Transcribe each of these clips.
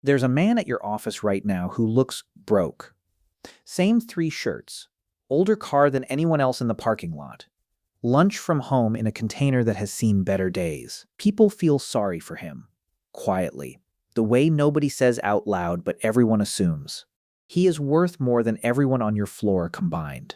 There's a man at your office right now who looks broke. Same three shirts. Older car than anyone else in the parking lot. Lunch from home in a container that has seen better days. People feel sorry for him. Quietly. The way nobody says out loud but everyone assumes. He is worth more than everyone on your floor combined.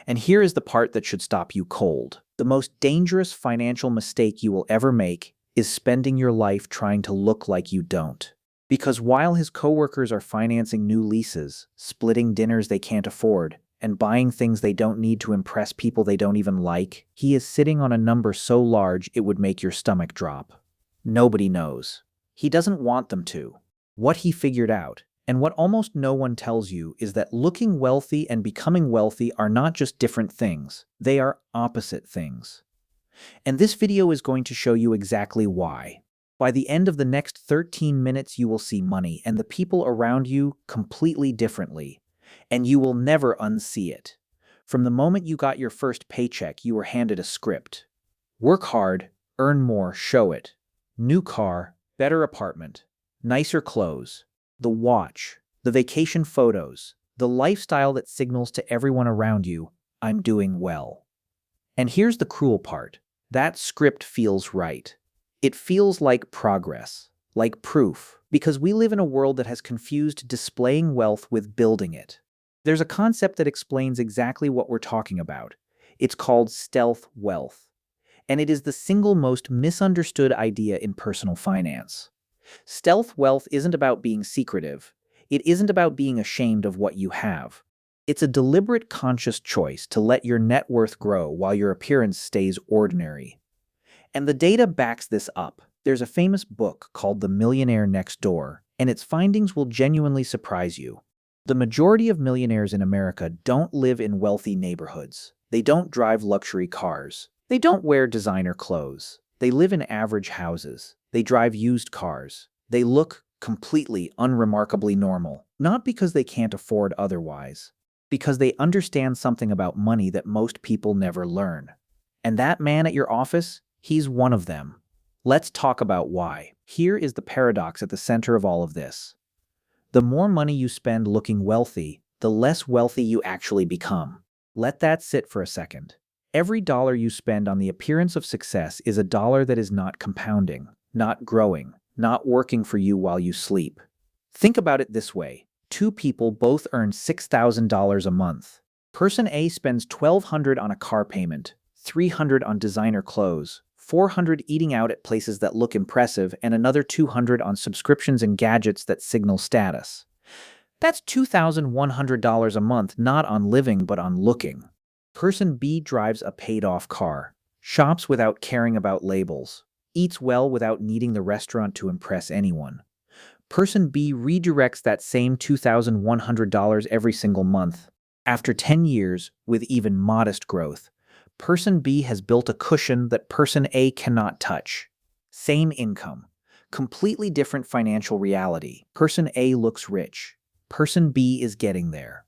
And here is the part that should stop you cold. The most dangerous financial mistake you will ever make is spending your life trying to look like you don't. Because while his coworkers are financing new leases, splitting dinners they can't afford, and buying things they don't need to impress people they don't even like, he is sitting on a number so large it would make your stomach drop. Nobody knows. He doesn't want them to. What he figured out, and what almost no one tells you, is that looking wealthy and becoming wealthy are not just different things, they are opposite things. And this video is going to show you exactly why. By the end of the next 13 minutes, you will see money and the people around you completely differently, and you will never unsee it. From the moment you got your first paycheck, you were handed a script. Work hard, earn more, show it. New car, better apartment, nicer clothes, the watch, the vacation photos, the lifestyle that signals to everyone around you, I'm doing well. And here's the cruel part. That script feels right. It feels like progress, like proof, because we live in a world that has confused displaying wealth with building it. There's a concept that explains exactly what we're talking about. It's called stealth wealth, and it is the single most misunderstood idea in personal finance. Stealth wealth isn't about being secretive. It isn't about being ashamed of what you have. It's a deliberate, conscious choice to let your net worth grow while your appearance stays ordinary. And the data backs this up. There's a famous book called The Millionaire Next Door, and its findings will genuinely surprise you. The majority of millionaires in America don't live in wealthy neighborhoods. They don't drive luxury cars. They don't wear designer clothes. They live in average houses. They drive used cars. They look completely unremarkably normal, not because they can't afford otherwise, because they understand something about money that most people never learn. And that man at your office, he's one of them. Let's talk about why. Here is the paradox at the center of all of this. The more money you spend looking wealthy, the less wealthy you actually become. Let that sit for a second. Every dollar you spend on the appearance of success is a dollar that is not compounding, not growing, not working for you while you sleep. Think about it this way. Two people both earn $6,000 a month. Person A spends $1,200 on a car payment, $300 on designer clothes, $400 eating out at places that look impressive, and another $200 on subscriptions and gadgets that signal status. That's $2,100 a month, not on living but on looking. Person B drives a paid-off car, shops without caring about labels, eats well without needing the restaurant to impress anyone. Person B redirects that same $2,100 every single month. After 10 years, with even modest growth, Person B has built a cushion that Person A cannot touch. Same income, completely different financial reality. Person A looks rich. Person B is getting there.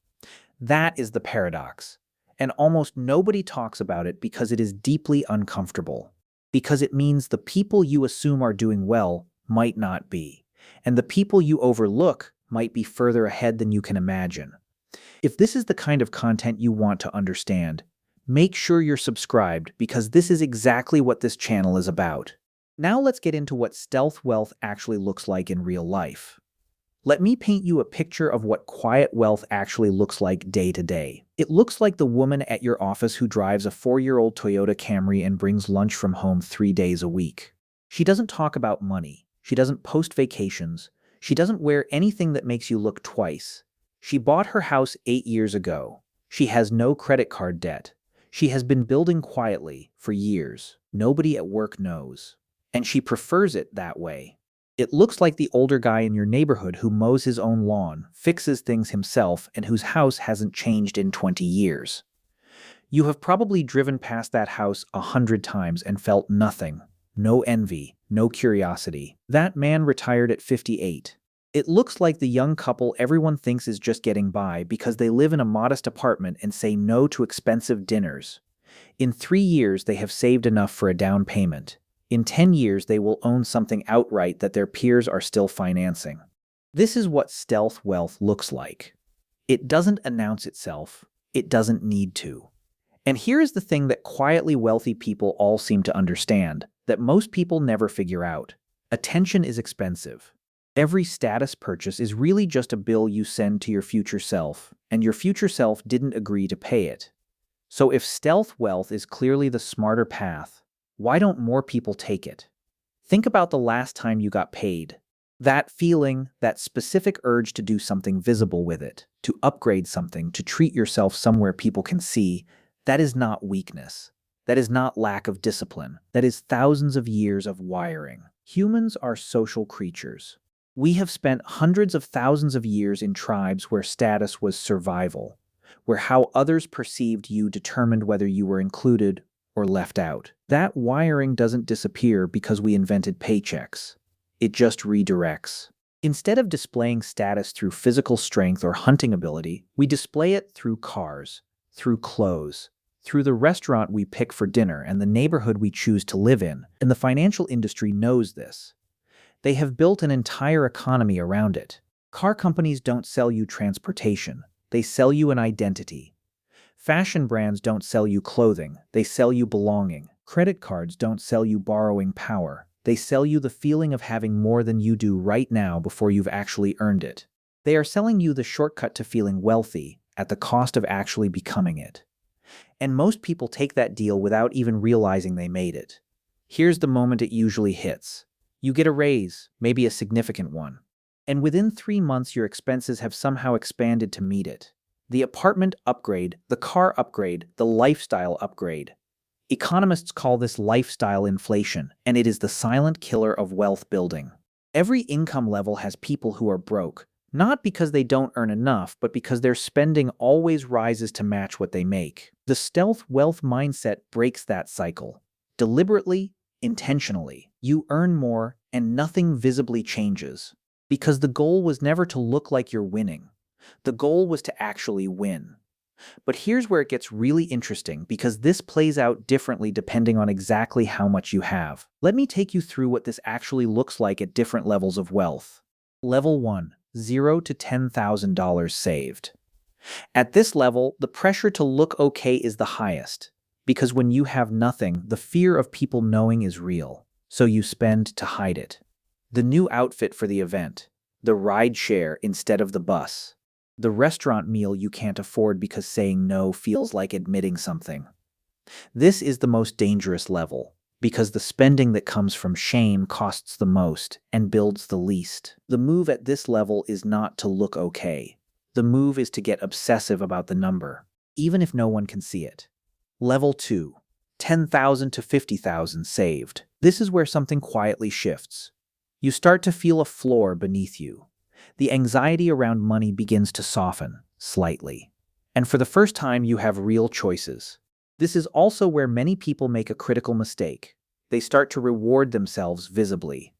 That is the paradox. And almost nobody talks about it because it is deeply uncomfortable. Because it means the people you assume are doing well might not be. And the people you overlook might be further ahead than you can imagine. If this is the kind of content you want to understand, make sure you're subscribed because this is exactly what this channel is about. Now let's get into what stealth wealth actually looks like in real life. Let me paint you a picture of what quiet wealth actually looks like day to day. It looks like the woman at your office who drives a 4-year-old Toyota Camry and brings lunch from home 3 days a week. She doesn't talk about money. She doesn't post vacations. She doesn't wear anything that makes you look twice. She bought her house 8 years ago. She has no credit card debt. She has been building quietly for years. Nobody at work knows. And she prefers it that way. It looks like the older guy in your neighborhood who mows his own lawn, fixes things himself, and whose house hasn't changed in 20 years. You have probably driven past that house 100 times and felt nothing. No envy, no curiosity. That man retired at 58. It looks like the young couple everyone thinks is just getting by because they live in a modest apartment and say no to expensive dinners. In 3 years, they have saved enough for a down payment. In 10 years, they will own something outright that their peers are still financing. This is what stealth wealth looks like. It doesn't announce itself. It doesn't need to. And here is the thing that quietly wealthy people all seem to understand, that most people never figure out. Attention is expensive. Every status purchase is really just a bill you send to your future self, and your future self didn't agree to pay it. So if stealth wealth is clearly the smarter path, why don't more people take it? Think about the last time you got paid. That feeling, that specific urge to do something visible with it, to upgrade something, to treat yourself somewhere people can see, that is not weakness. That is not lack of discipline. That is thousands of years of wiring. Humans are social creatures. We have spent hundreds of thousands of years in tribes where status was survival, where how others perceived you determined whether you were included or left out. That wiring doesn't disappear because we invented paychecks. It just redirects. Instead of displaying status through physical strength or hunting ability, we display it through cars, through clothes, through the restaurant we pick for dinner and the neighborhood we choose to live in. And the financial industry knows this. They have built an entire economy around it. Car companies don't sell you transportation. They sell you an identity. Fashion brands don't sell you clothing. They sell you belonging. Credit cards don't sell you borrowing power. They sell you the feeling of having more than you do right now before you've actually earned it. They are selling you the shortcut to feeling wealthy at the cost of actually becoming it. And most people take that deal without even realizing they made it. Here's the moment it usually hits. You get a raise, maybe a significant one. And within 3 months, your expenses have somehow expanded to meet it. The apartment upgrade, the car upgrade, the lifestyle upgrade. Economists call this lifestyle inflation, and it is the silent killer of wealth building. Every income level has people who are broke, not because they don't earn enough, but because their spending always rises to match what they make. The stealth wealth mindset breaks that cycle. Deliberately, intentionally, you earn more and nothing visibly changes. Because the goal was never to look like you're winning. The goal was to actually win. But here's where it gets really interesting, because this plays out differently depending on exactly how much you have. Let me take you through what this actually looks like at different levels of wealth. Level 1, $0 to $10,000 saved. At this level, the pressure to look okay is the highest, because when you have nothing, the fear of people knowing is real, so you spend to hide it. The new outfit for the event, the ride share instead of the bus, the restaurant meal you can't afford because saying no feels like admitting something. This is the most dangerous level, because the spending that comes from shame costs the most and builds the least. The move at this level is not to look okay. The move is to get obsessive about the number, even if no one can see it. Level 2, $10,000 to $50,000 saved. This is where something quietly shifts. You start to feel a floor beneath you. The anxiety around money begins to soften, slightly. And for the first time, you have real choices. This is also where many people make a critical mistake. They start to reward themselves visibly.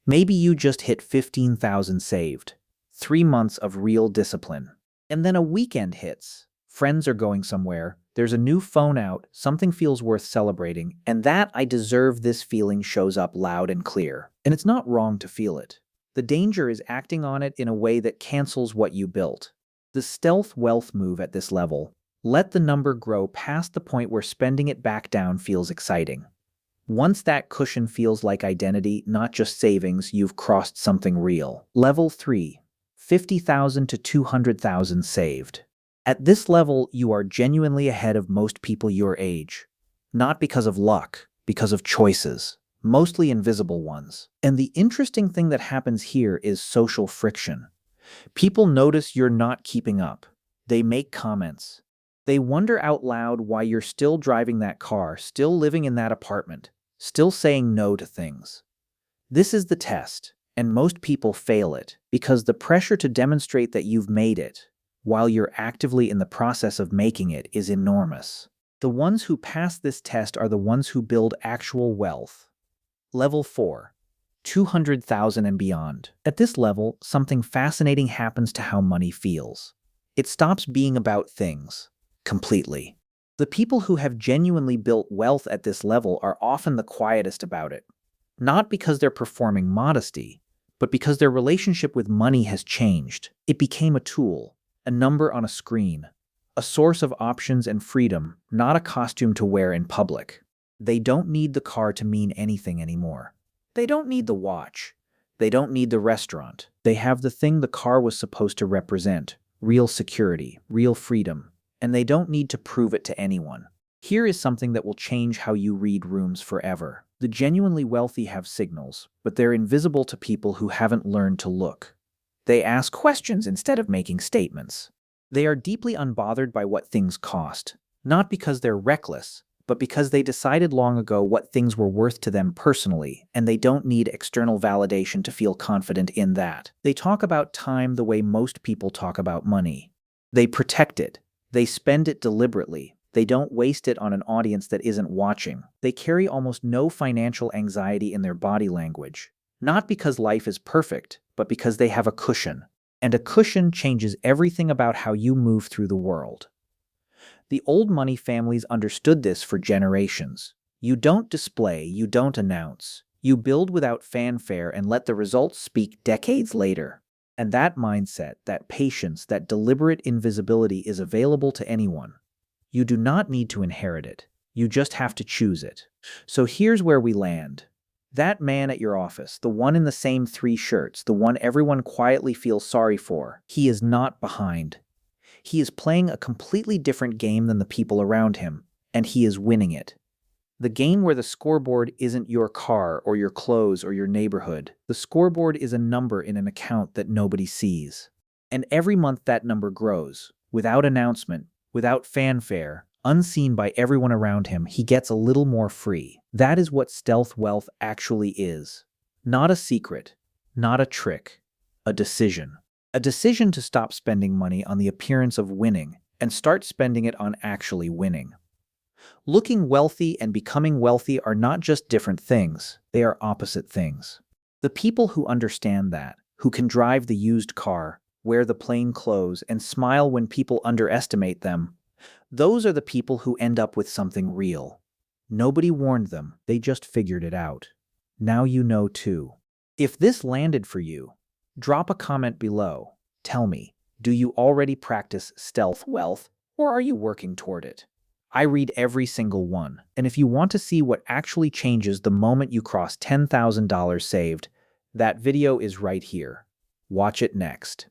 Maybe you just hit $15,000 saved. 3 months of real discipline. And then a weekend hits. Friends are going somewhere. There's a new phone out. Something feels worth celebrating. And that "I deserve this" feeling shows up loud and clear. And it's not wrong to feel it. The danger is acting on it in a way that cancels what you built. The stealth wealth move at this level. Let the number grow past the point where spending it back down feels exciting. Once that cushion feels like identity, not just savings, you've crossed something real. Level 3, $50,000 to $200,000 saved. At this level, you are genuinely ahead of most people your age. Not because of luck, because of choices. Mostly invisible ones. And the interesting thing that happens here is social friction. People notice you're not keeping up. They make comments. They wonder out loud why you're still driving that car, still living in that apartment, still saying no to things. This is the test, and most people fail it, because the pressure to demonstrate that you've made it, while you're actively in the process of making it, is enormous. The ones who pass this test are the ones who build actual wealth. Level 4, $200,000 and beyond. At this level, something fascinating happens to how money feels. It stops being about things, completely. The people who have genuinely built wealth at this level are often the quietest about it. Not because they're performing modesty, but because their relationship with money has changed. It became a tool, a number on a screen, a source of options and freedom, not a costume to wear in public. They don't need the car to mean anything anymore. They don't need the watch. They don't need the restaurant. They have the thing the car was supposed to represent: real security, real freedom, and they don't need to prove it to anyone. Here is something that will change how you read rooms forever. The genuinely wealthy have signals, but they're invisible to people who haven't learned to look. They ask questions instead of making statements. They are deeply unbothered by what things cost, not because they're reckless, but because they decided long ago what things were worth to them personally, and they don't need external validation to feel confident in that. They talk about time the way most people talk about money. They protect it. They spend it deliberately. They don't waste it on an audience that isn't watching. They carry almost no financial anxiety in their body language, not because life is perfect, but because they have a cushion. And a cushion changes everything about how you move through the world. The old money families understood this for generations. You don't display, you don't announce. You build without fanfare and let the results speak decades later. And that mindset, that patience, that deliberate invisibility is available to anyone. You do not need to inherit it. You just have to choose it. So here's where we land. That man at your office, the one in the same 3 shirts, the one everyone quietly feels sorry for, he is not behind. He is playing a completely different game than the people around him, and he is winning it. The game where the scoreboard isn't your car or your clothes or your neighborhood. The scoreboard is a number in an account that nobody sees. And every month that number grows, without announcement, without fanfare, unseen by everyone around him. He gets a little more free. That is what stealth wealth actually is. Not a secret, not a trick, a decision. A decision to stop spending money on the appearance of winning and start spending it on actually winning. Looking wealthy and becoming wealthy are not just different things, they are opposite things. The people who understand that, who can drive the used car, wear the plain clothes, and smile when people underestimate them, those are the people who end up with something real. Nobody warned them, they just figured it out. Now you know too. If this landed for you, drop a comment below. Tell me, do you already practice stealth wealth, or are you working toward it? I read every single one, and if you want to see what actually changes the moment you cross $10,000 saved, that video is right here. Watch it next.